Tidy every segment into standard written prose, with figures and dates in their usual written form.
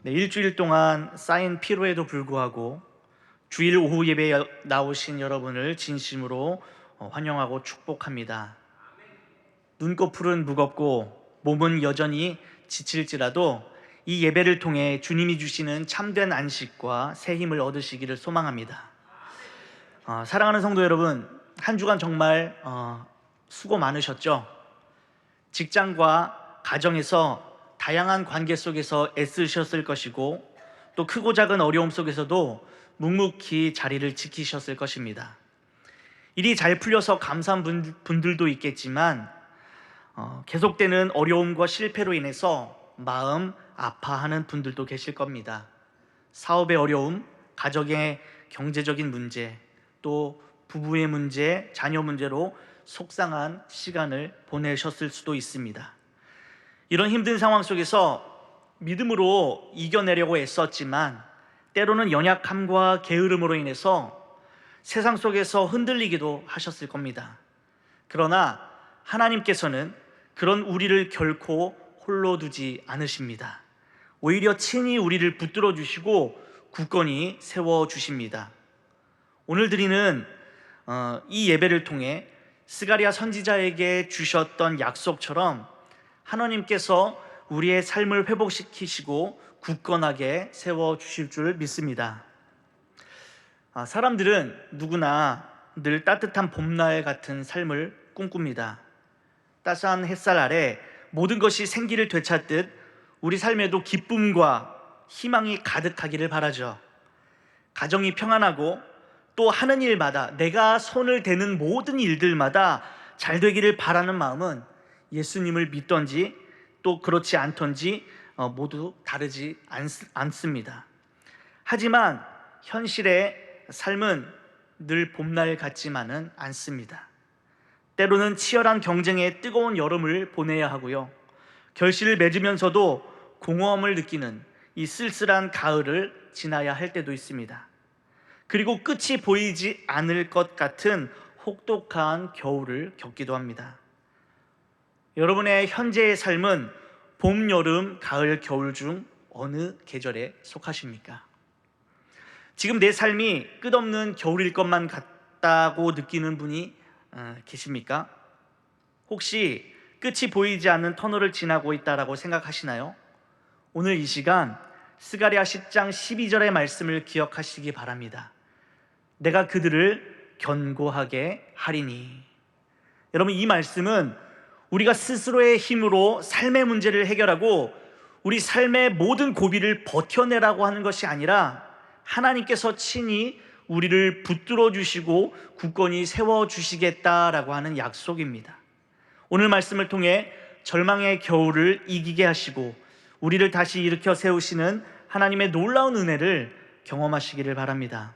네, 일주일 동안 쌓인 피로에도 불구하고 주일 오후 예배에 나오신 여러분을 진심으로 환영하고 축복합니다. 눈꺼풀은 무겁고 몸은 여전히 지칠지라도 이 예배를 통해 주님이 주시는 참된 안식과 새 힘을 얻으시기를 소망합니다. 사랑하는 성도 여러분, 한 주간 정말 수고 많으셨죠? 직장과 가정에서 다양한 관계 속에서 애쓰셨을 것이고, 또 크고 작은 어려움 속에서도 묵묵히 자리를 지키셨을 것입니다. 일이 잘 풀려서 감사한 분들도 있겠지만 계속되는 어려움과 실패로 인해서 마음 아파하는 분들도 계실 겁니다. 사업의 어려움, 가정의 경제적인 문제, 또 부부의 문제, 자녀 문제로 속상한 시간을 보내셨을 수도 있습니다. 이런 힘든 상황 속에서 믿음으로 이겨내려고 애썼지만 때로는 연약함과 게으름으로 인해서 세상 속에서 흔들리기도 하셨을 겁니다. 그러나 하나님께서는 그런 우리를 결코 홀로 두지 않으십니다. 오히려 친히 우리를 붙들어 주시고 굳건히 세워 주십니다. 오늘 드리는 이 예배를 통해 스가랴 선지자에게 주셨던 약속처럼 하나님께서 우리의 삶을 회복시키시고 굳건하게 세워주실 줄 믿습니다. 사람들은 누구나 늘 따뜻한 봄날 같은 삶을 꿈꿉니다. 따스한 햇살 아래 모든 것이 생기를 되찾듯 우리 삶에도 기쁨과 희망이 가득하기를 바라죠. 가정이 평안하고 또 하는 일마다, 내가 손을 대는 모든 일들마다 잘 되기를 바라는 마음은 예수님을 믿던지 또 그렇지 않던지 모두 다르지 않습니다. 하지만 현실의 삶은 늘 봄날 같지만은 않습니다. 때로는 치열한 경쟁의 뜨거운 여름을 보내야 하고요, 결실을 맺으면서도 공허함을 느끼는 이 쓸쓸한 가을을 지나야 할 때도 있습니다. 그리고 끝이 보이지 않을 것 같은 혹독한 겨울을 겪기도 합니다. 여러분의 현재의 삶은 봄, 여름, 가을, 겨울 중 어느 계절에 속하십니까? 지금 내 삶이 끝없는 겨울일 것만 같다고 느끼는 분이 계십니까? 혹시 끝이 보이지 않는 터널을 지나고 있다고 생각하시나요? 오늘 이 시간 스가랴 10장 12절의 말씀을 기억하시기 바랍니다. 내가 그들을 견고하게 하리니. 여러분, 이 말씀은 우리가 스스로의 힘으로 삶의 문제를 해결하고 우리 삶의 모든 고비를 버텨내라고 하는 것이 아니라 하나님께서 친히 우리를 붙들어 주시고 굳건히 세워 주시겠다라고 하는 약속입니다. 오늘 말씀을 통해 절망의 겨울을 이기게 하시고 우리를 다시 일으켜 세우시는 하나님의 놀라운 은혜를 경험하시기를 바랍니다.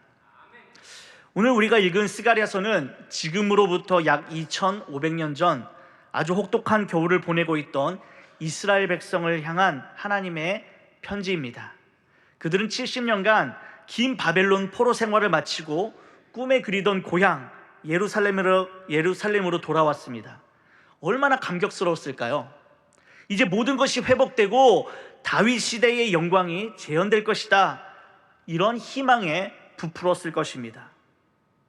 오늘 우리가 읽은 스가랴서는 지금으로부터 약 2500년 전 아주 혹독한 겨울을 보내고 있던 이스라엘 백성을 향한 하나님의 편지입니다. 그들은 70년간 긴 바벨론 포로 생활을 마치고 꿈에 그리던 고향 예루살렘으로 돌아왔습니다. 얼마나 감격스러웠을까요? 이제 모든 것이 회복되고 다윗 시대의 영광이 재현될 것이다, 이런 희망에 부풀었을 것입니다.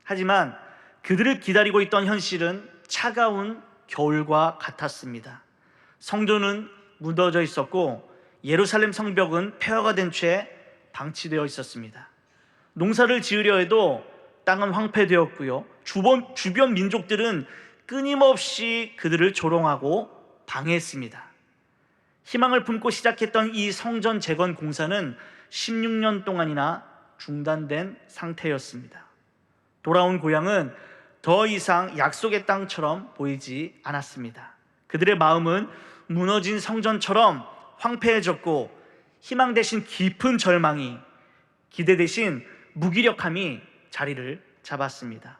하지만 그들을 기다리고 있던 현실은 차가운 겨울과 같았습니다. 성전은 무너져 있었고 예루살렘 성벽은 폐허가 된 채 방치되어 있었습니다. 농사를 지으려 해도 땅은 황폐되었고요, 주변 민족들은 끊임없이 그들을 조롱하고 방해했습니다. 희망을 품고 시작했던 이 성전 재건 공사는 16년 동안이나 중단된 상태였습니다. 돌아온 고향은 더 이상 약속의 땅처럼 보이지 않았습니다. 그들의 마음은 무너진 성전처럼 황폐해졌고 희망 대신 깊은 절망이, 기대 대신 무기력함이 자리를 잡았습니다.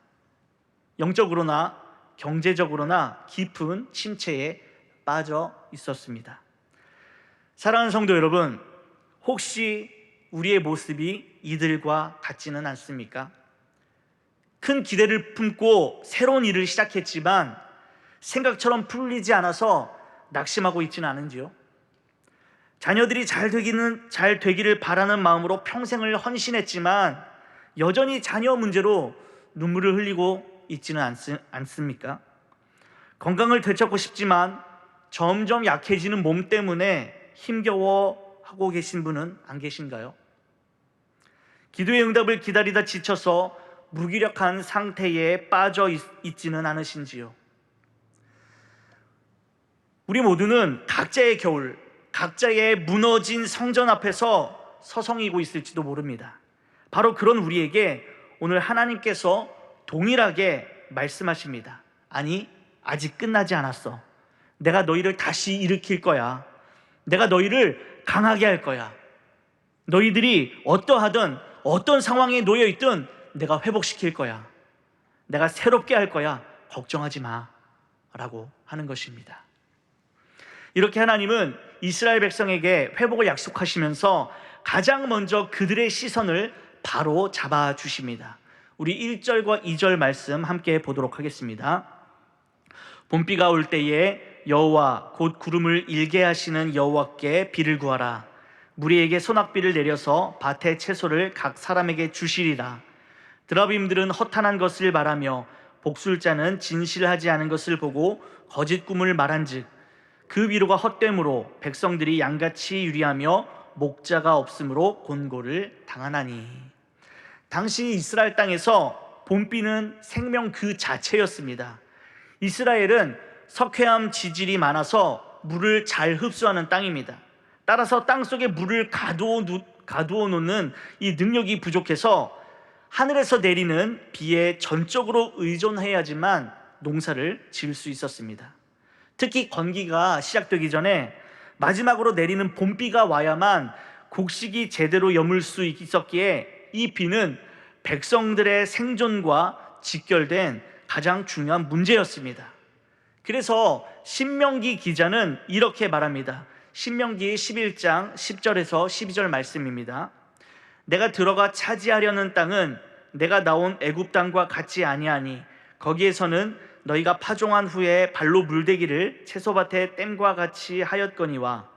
영적으로나 경제적으로나 깊은 침체에 빠져 있었습니다. 사랑하는 성도 여러분, 혹시 우리의 모습이 이들과 같지는 않습니까? 큰 기대를 품고 새로운 일을 시작했지만 생각처럼 풀리지 않아서 낙심하고 있지는 않은지요? 자녀들이 잘 되기를 바라는 마음으로 평생을 헌신했지만 여전히 자녀 문제로 눈물을 흘리고 있지는 않습니까? 건강을 되찾고 싶지만 점점 약해지는 몸 때문에 힘겨워하고 계신 분은 안 계신가요? 기도의 응답을 기다리다 지쳐서 무기력한 상태에 빠져 있지는 않으신지요? 우리 모두는 각자의 겨울, 각자의 무너진 성전 앞에서 서성이고 있을지도 모릅니다. 바로 그런 우리에게 오늘 하나님께서 동일하게 말씀하십니다. 아니, 아직 끝나지 않았어. 내가 너희를 다시 일으킬 거야. 내가 너희를 강하게 할 거야. 너희들이 어떠하든 어떤 상황에 놓여 있든 내가 회복시킬 거야. 내가 새롭게 할 거야. 걱정하지 마. 라고 하는 것입니다. 이렇게 하나님은 이스라엘 백성에게 회복을 약속하시면서 가장 먼저 그들의 시선을 바로 잡아주십니다. 우리 1절과 2절 말씀 함께 보도록 하겠습니다. 봄비가 올 때에 여호와 곧 구름을 일게 하시는 여호와께 비를 구하라. 무리에게 소낙비를 내려서 밭의 채소를 각 사람에게 주시리라. 드라빔들은 허탄한 것을 말하며 복술자는 진실하지 않은 것을 보고 거짓 꿈을 말한즉 그 위로가 헛됨으로 백성들이 양같이 유리하며 목자가 없으므로 곤고를 당하나니. 당시 이스라엘 땅에서 봄비는 생명 그 자체였습니다. 이스라엘은 석회암 지질이 많아서 물을 잘 흡수하는 땅입니다. 따라서 땅속에 물을 가두어 놓는 이 능력이 부족해서 하늘에서 내리는 비에 전적으로 의존해야지만 농사를 지을 수 있었습니다. 특히 건기가 시작되기 전에 마지막으로 내리는 봄비가 와야만 곡식이 제대로 여물 수 있었기에 이 비는 백성들의 생존과 직결된 가장 중요한 문제였습니다. 그래서 신명기 기자는 이렇게 말합니다. 신명기 11장 10절에서 12절 말씀입니다. 내가 들어가 차지하려는 땅은 내가 나온 애굽 땅과 같지 아니하니 거기에서는 너희가 파종한 후에 발로 물대기를 채소밭에 댐과 같이 하였거니와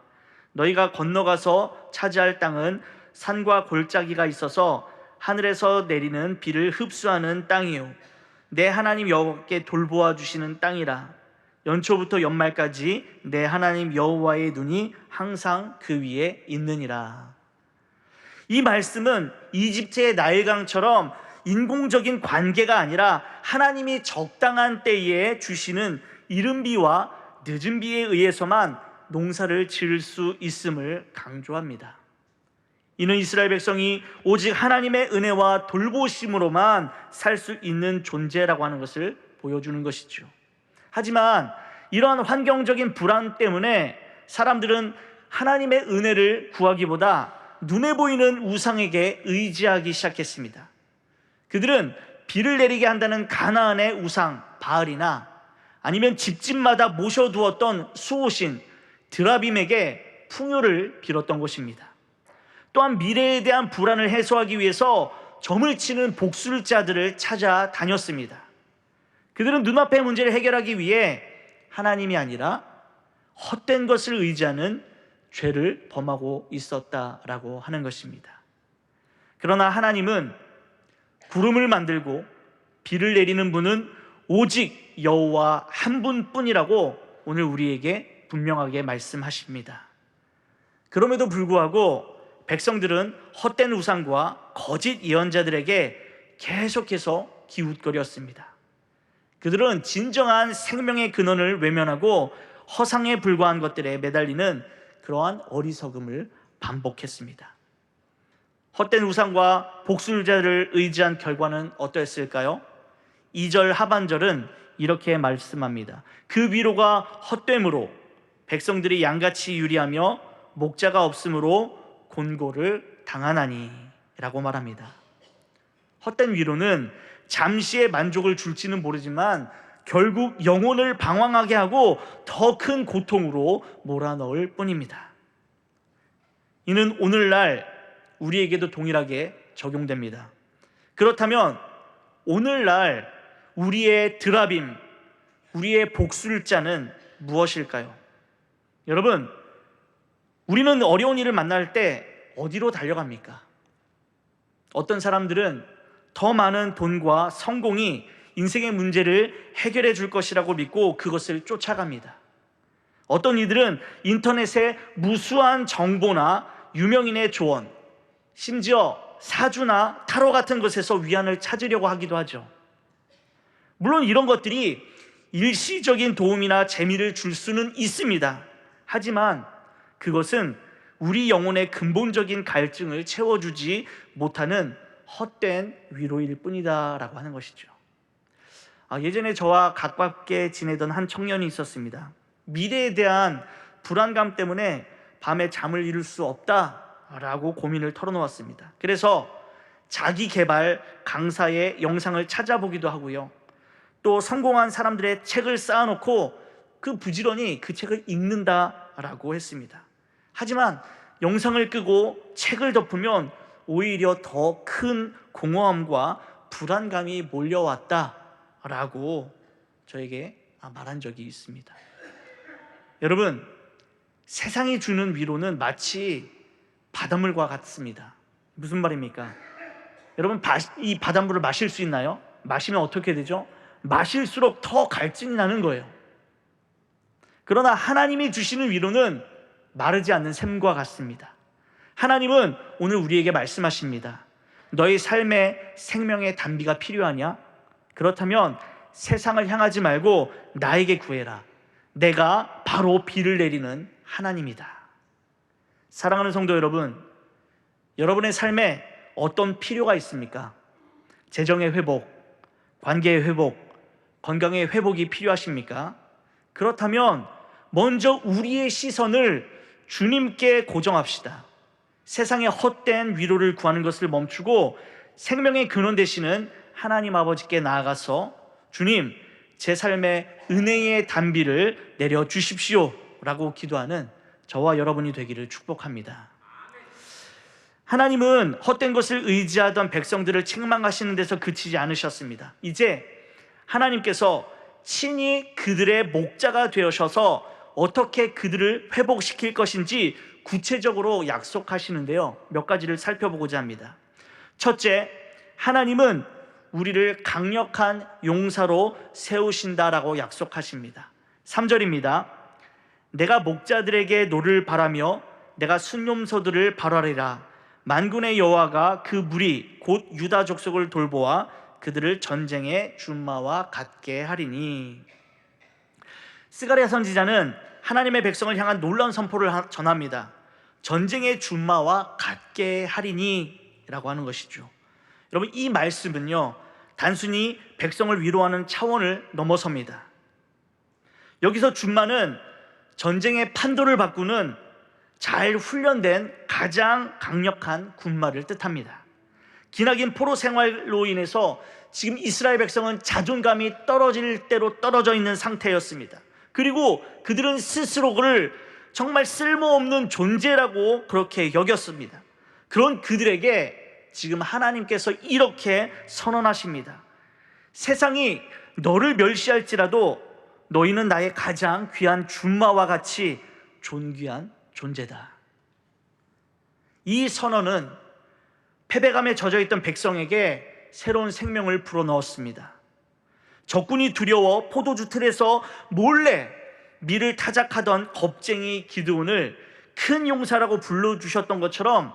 너희가 건너가서 차지할 땅은 산과 골짜기가 있어서 하늘에서 내리는 비를 흡수하는 땅이요 내 하나님 여호와께 돌보아 주시는 땅이라. 연초부터 연말까지 내 하나님 여호와의 눈이 항상 그 위에 있느니라. 이 말씀은 이집트의 나일강처럼 인공적인 관계가 아니라 하나님이 적당한 때에 주시는 이른 비와 늦은 비에 의해서만 농사를 지을 수 있음을 강조합니다. 이는 이스라엘 백성이 오직 하나님의 은혜와 돌보심으로만 살 수 있는 존재라고 하는 것을 보여주는 것이죠. 하지만 이러한 환경적인 불안 때문에 사람들은 하나님의 은혜를 구하기보다 눈에 보이는 우상에게 의지하기 시작했습니다. 그들은 비를 내리게 한다는 가나안의 우상 바알이나 아니면 집집마다 모셔두었던 수호신 드라빔에게 풍요를 빌었던 것입니다. 또한 미래에 대한 불안을 해소하기 위해서 점을 치는 복술자들을 찾아다녔습니다. 그들은 눈앞의 문제를 해결하기 위해 하나님이 아니라 헛된 것을 의지하는 죄를 범하고 있었다라고 하는 것입니다. 그러나 하나님은 구름을 만들고 비를 내리는 분은 오직 여호와 한 분뿐이라고 오늘 우리에게 분명하게 말씀하십니다. 그럼에도 불구하고 백성들은 헛된 우상과 거짓 예언자들에게 계속해서 기웃거렸습니다. 그들은 진정한 생명의 근원을 외면하고 허상에 불과한 것들에 매달리는 그러한 어리석음을 반복했습니다. 헛된 우상과 복술자를 의지한 결과는 어떠했을까요? 2절 하반절은 이렇게 말씀합니다. 그 위로가 헛됨으로 백성들이 양같이 유리하며 목자가 없으므로 곤고를 당하나니 라고 말합니다. 헛된 위로는 잠시의 만족을 줄지는 모르지만 결국 영혼을 방황하게 하고 더 큰 고통으로 몰아넣을 뿐입니다. 이는 오늘날 우리에게도 동일하게 적용됩니다. 그렇다면 오늘날 우리의 드라빔, 우리의 복술자는 무엇일까요? 여러분, 우리는 어려운 일을 만날 때 어디로 달려갑니까? 어떤 사람들은 더 많은 돈과 성공이 인생의 문제를 해결해 줄 것이라고 믿고 그것을 쫓아갑니다. 어떤 이들은 인터넷에 무수한 정보나 유명인의 조언, 심지어 사주나 타로 같은 것에서 위안을 찾으려고 하기도 하죠. 물론 이런 것들이 일시적인 도움이나 재미를 줄 수는 있습니다. 하지만 그것은 우리 영혼의 근본적인 갈증을 채워주지 못하는 헛된 위로일 뿐이다 라고 하는 것이죠. 예전에 저와 가깝게 지내던 한 청년이 있었습니다. 미래에 대한 불안감 때문에 밤에 잠을 이룰 수 없다라고 고민을 털어놓았습니다. 그래서 자기 개발 강사의 영상을 찾아보기도 하고요, 또 성공한 사람들의 책을 쌓아놓고 부지런히 그 책을 읽는다라고 했습니다. 하지만 영상을 끄고 책을 덮으면 오히려 더 큰 공허함과 불안감이 몰려왔다라고 저에게 말한 적이 있습니다. 여러분, 세상이 주는 위로는 마치 바닷물과 같습니다. 무슨 말입니까? 여러분, 이 바닷물을 마실 수 있나요? 마시면 어떻게 되죠? 마실수록 더 갈증이 나는 거예요. 그러나 하나님이 주시는 위로는 마르지 않는 샘과 같습니다. 하나님은 오늘 우리에게 말씀하십니다. 너희 삶에 생명의 단비가 필요하냐? 그렇다면 세상을 향하지 말고 나에게 구해라. 내가 바로 비를 내리는 하나님이다. 사랑하는 성도 여러분, 여러분의 삶에 어떤 필요가 있습니까? 재정의 회복, 관계의 회복, 건강의 회복이 필요하십니까? 그렇다면 먼저 우리의 시선을 주님께 고정합시다. 세상의 헛된 위로를 구하는 것을 멈추고 생명의 근원 되시는 하나님 아버지께 나아가서 주님, 제 삶에 은혜의 단비를 내려주십시오 라고 기도하는 저와 여러분이 되기를 축복합니다. 하나님은 헛된 것을 의지하던 백성들을 책망하시는 데서 그치지 않으셨습니다. 이제 하나님께서 친히 그들의 목자가 되셔서 어떻게 그들을 회복시킬 것인지 구체적으로 약속하시는데요, 몇 가지를 살펴보고자 합니다. 첫째, 하나님은 우리를 강력한 용사로 세우신다라고 약속하십니다. 3절입니다. 내가 목자들에게 노를 바라며 내가 순념소들을 발하리라. 만군의 여호와가 그 무리 곧 유다 족속을 돌보아 그들을 전쟁의 준마와 같게 하리니. 스가랴 선지자는 하나님의 백성을 향한 놀라운 선포를 전합니다. 전쟁의 준마와 같게 하리니 라고 하는 것이죠. 여러분, 이 말씀은요, 단순히 백성을 위로하는 차원을 넘어섭니다. 여기서 준마는 전쟁의 판도를 바꾸는 잘 훈련된 가장 강력한 군마를 뜻합니다. 기나긴 포로 생활로 인해서 지금 이스라엘 백성은 자존감이 떨어질 대로 떨어져 있는 상태였습니다. 그리고 그들은 스스로를 정말 쓸모없는 존재라고 그렇게 여겼습니다. 그런 그들에게 지금 하나님께서 이렇게 선언하십니다. 세상이 너를 멸시할지라도 너희는 나의 가장 귀한 준마와 같이 존귀한 존재다. 이 선언은 패배감에 젖어있던 백성에게 새로운 생명을 불어넣었습니다. 적군이 두려워 포도주 틀에서 몰래 밀을 타작하던 겁쟁이 기드온을 큰 용사라고 불러주셨던 것처럼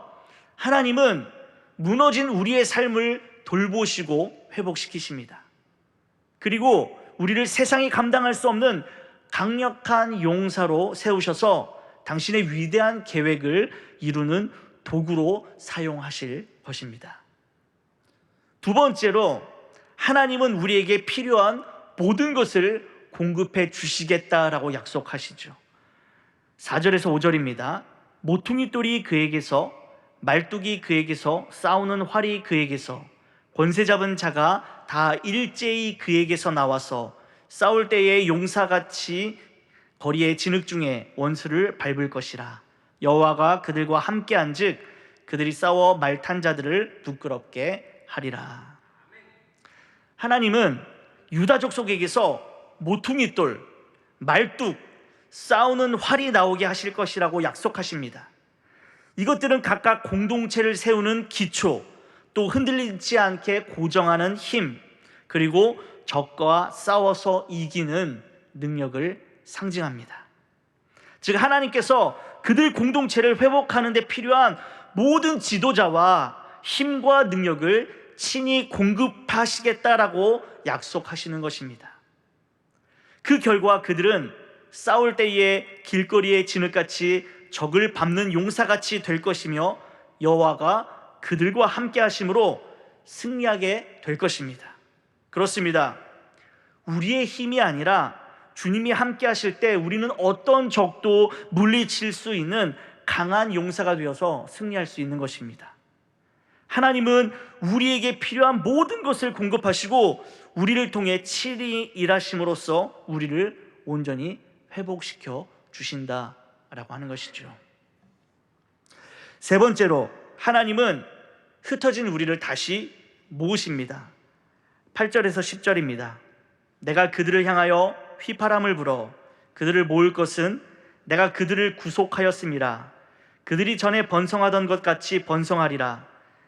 하나님은 무너진 우리의 삶을 돌보시고 회복시키십니다. 그리고 우리를 세상이 감당할 수 없는 강력한 용사로 세우셔서 당신의 위대한 계획을 이루는 도구로 사용하실 것입니다. 두 번째로, 하나님은 우리에게 필요한 모든 것을 공급해 주시겠다라고 약속하시죠. 4절에서 5절입니다. 모퉁이 돌이 그에게서, 말뚝이 그에게서, 싸우는 활이 그에게서, 권세 잡은 자가 다 일제히 그에게서 나와서 싸울 때에 용사같이 거리의 진흙 중에 원수를 밟을 것이라. 여호와가 그들과 함께한즉 그들이 싸워 말탄 자들을 부끄럽게 하리라. 하나님은 유다 족속에게서 모퉁이돌, 말뚝, 싸우는 활이 나오게 하실 것이라고 약속하십니다. 이것들은 각각 공동체를 세우는 기초, 또 흔들리지 않게 고정하는 힘, 그리고 적과 싸워서 이기는 능력을 상징합니다. 즉 하나님께서 그들 공동체를 회복하는 데 필요한 모든 지도자와 힘과 능력을 친히 공급하시겠다라고 약속하시는 것입니다. 그 결과 그들은 싸울 때에 길거리의 진흙같이 적을 밟는 용사같이 될 것이며 여호와가 그들과 함께 하심으로 승리하게 될 것입니다. 그렇습니다. 우리의 힘이 아니라 주님이 함께 하실 때 우리는 어떤 적도 물리칠 수 있는 강한 용사가 되어서 승리할 수 있는 것입니다. 하나님은 우리에게 필요한 모든 것을 공급하시고 우리를 통해 친히 일하심으로써 우리를 온전히 회복시켜 주신다라고 하는 것이죠. 세 번째로 하나님은 흩어진 우리를 다시 모으십니다. 8절에서 10절입니다. 내가 그들을 향하여 휘파람을 불어 그들을 모을 것은 내가 그들을 구속하였음이라. 그들이 전에 번성하던 것 같이 번성하리라.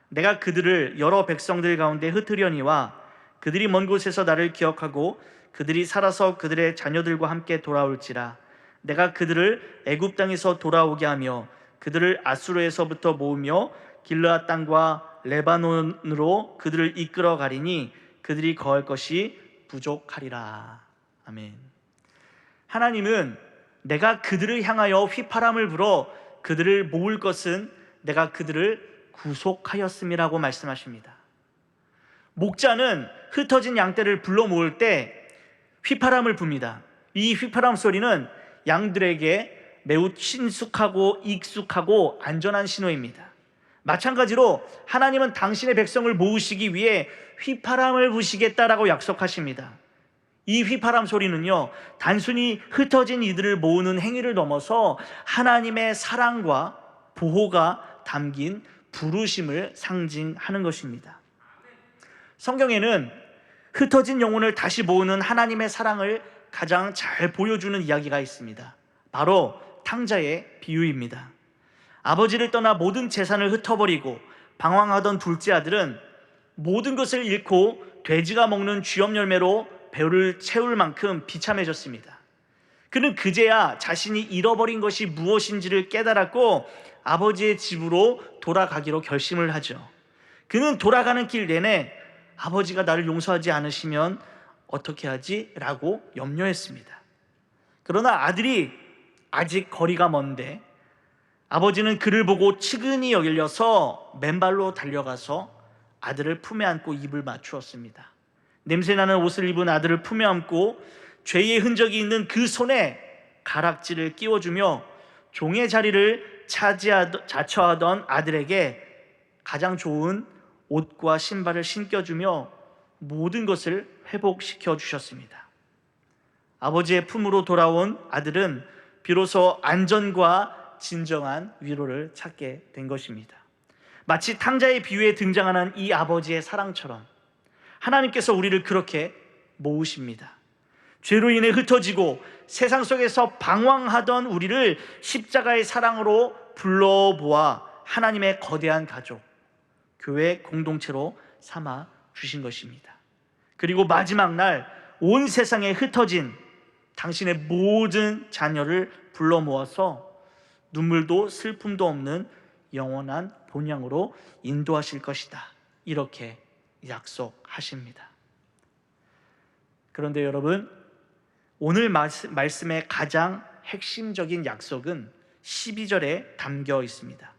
내가 그들을 여러 백성들 가운데 흩으려니와 그들이 먼 곳에서 나를 기억하고 그들이 살아서 그들의 자녀들과 함께 돌아올지라. 내가 그들을 애굽 땅에서 돌아오게 하며 그들을 아수르에서부터 모으며 길르앗 땅과 레바논으로 그들을 이끌어 가리니 그들이 거할 것이 부족하리라. 아멘. 하나님은 내가 그들을 향하여 휘파람을 불어 그들을 모을 것은 내가 그들을 구속하였음이라고 말씀하십니다. 목자는 흩어진 양떼를 불러 모을 때 휘파람을 붑니다. 이 휘파람 소리는 양들에게 매우 친숙하고 익숙하고 안전한 신호입니다. 마찬가지로 하나님은 당신의 백성을 모으시기 위해 휘파람을 부시겠다라고 약속하십니다. 이 휘파람 소리는요, 단순히 흩어진 이들을 모으는 행위를 넘어서 하나님의 사랑과 보호가 담긴 부르심을 상징하는 것입니다. 성경에는 흩어진 영혼을 다시 모으는 하나님의 사랑을 가장 잘 보여주는 이야기가 있습니다. 바로 탕자의 비유입니다. 아버지를 떠나 모든 재산을 흩어버리고 방황하던 둘째 아들은 모든 것을 잃고 돼지가 먹는 쥐염 열매로 배를 채울 만큼 비참해졌습니다. 그는 그제야 자신이 잃어버린 것이 무엇인지를 깨달았고 아버지의 집으로 돌아가기로 결심을 하죠. 그는 돌아가는 길 내내 아버지가 나를 용서하지 않으시면 어떻게 하지? 라고 염려했습니다. 그러나 아들이 아직 거리가 먼데 아버지는 그를 보고 측은히 여겨서 맨발로 달려가서 아들을 품에 안고 입을 맞추었습니다. 냄새나는 옷을 입은 아들을 품에 안고 죄의 흔적이 있는 그 손에 가락지를 끼워주며 종의 자리를 자처하던 아들에게 가장 좋은 옷과 신발을 신겨주며 모든 것을 회복시켜 주셨습니다. 아버지의 품으로 돌아온 아들은 비로소 안전과 진정한 위로를 찾게 된 것입니다. 마치 탕자의 비유에 등장하는 이 아버지의 사랑처럼 하나님께서 우리를 그렇게 모으십니다. 죄로 인해 흩어지고 세상 속에서 방황하던 우리를 십자가의 사랑으로 불러보아 하나님의 거대한 가족, 교회 공동체로 삼아 주신 것입니다. 그리고 마지막 날 온 세상에 흩어진 당신의 모든 자녀를 불러 모아서 눈물도 슬픔도 없는 영원한 본향으로 인도하실 것이다. 이렇게 약속하십니다. 그런데 여러분, 오늘 말씀의 가장 핵심적인 약속은 12절에 담겨 있습니다.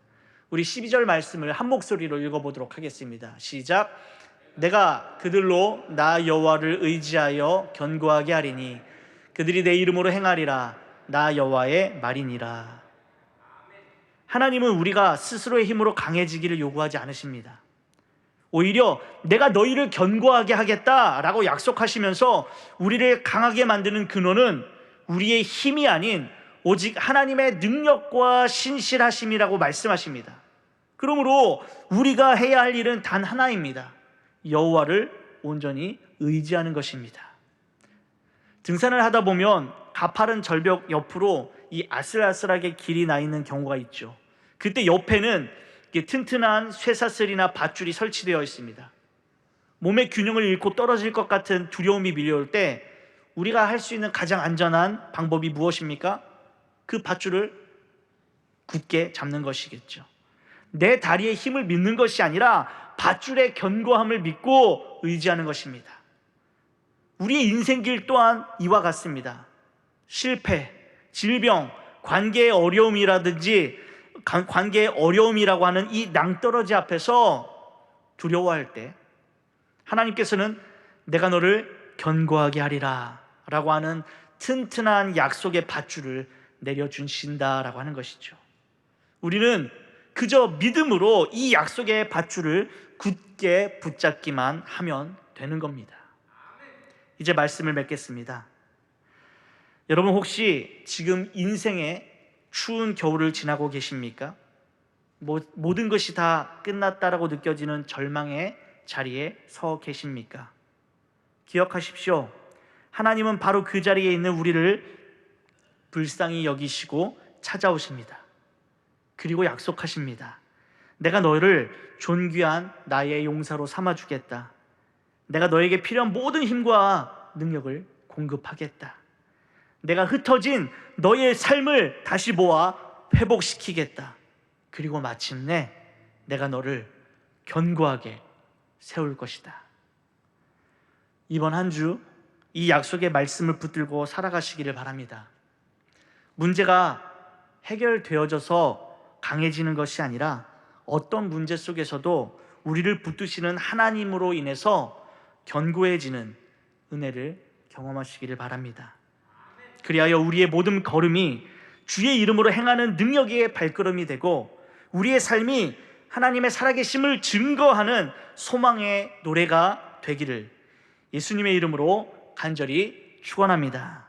우리 12절 말씀을 한 목소리로 읽어보도록 하겠습니다. 시작. 내가 그들로 나 여호와를 의지하여 견고하게 하리니 그들이 내 이름으로 행하리라. 나 여호와의 말이니라. 하나님은 우리가 스스로의 힘으로 강해지기를 요구하지 않으십니다. 오히려 내가 너희를 견고하게 하겠다라고 약속하시면서 우리를 강하게 만드는 근원은 우리의 힘이 아닌 오직 하나님의 능력과 신실하심이라고 말씀하십니다. 그러므로 우리가 해야 할 일은 단 하나입니다. 여호와를 온전히 의지하는 것입니다. 등산을 하다 보면 가파른 절벽 옆으로 이 아슬아슬하게 길이 나 있는 경우가 있죠. 그때 옆에는 튼튼한 쇠사슬이나 밧줄이 설치되어 있습니다. 몸의 균형을 잃고 떨어질 것 같은 두려움이 밀려올 때 우리가 할 수 있는 가장 안전한 방법이 무엇입니까? 그 밧줄을 굳게 잡는 것이겠죠. 내 다리에 힘을 믿는 것이 아니라 밧줄의 견고함을 믿고 의지하는 것입니다. 우리의 인생길 또한 이와 같습니다. 실패, 질병, 관계의 어려움이라든지 관계의 어려움이라고 하는 이 낭떠러지 앞에서 두려워할 때 하나님께서는 내가 너를 견고하게 하리라 라고 하는 튼튼한 약속의 밧줄을 내려주신다라고 하는 것이죠. 우리는 그저 믿음으로 이 약속의 밧줄을 굳게 붙잡기만 하면 되는 겁니다. 이제 말씀을 맺겠습니다. 여러분 혹시 지금 인생의 추운 겨울을 지나고 계십니까? 모든 것이 다 끝났다라고 느껴지는 절망의 자리에 서 계십니까? 기억하십시오. 하나님은 바로 그 자리에 있는 우리를 불쌍히 여기시고 찾아오십니다. 그리고 약속하십니다. 내가 너를 존귀한 나의 용사로 삼아주겠다. 내가 너에게 필요한 모든 힘과 능력을 공급하겠다. 내가 흩어진 너의 삶을 다시 모아 회복시키겠다. 그리고 마침내 내가 너를 견고하게 세울 것이다. 이번 한 주 이 약속의 말씀을 붙들고 살아가시기를 바랍니다. 문제가 해결되어져서 강해지는 것이 아니라 어떤 문제 속에서도 우리를 붙드시는 하나님으로 인해서 견고해지는 은혜를 경험하시기를 바랍니다. 그리하여 우리의 모든 걸음이 주의 이름으로 행하는 능력의 발걸음이 되고 우리의 삶이 하나님의 살아계심을 증거하는 소망의 노래가 되기를 예수님의 이름으로 간절히 축원합니다.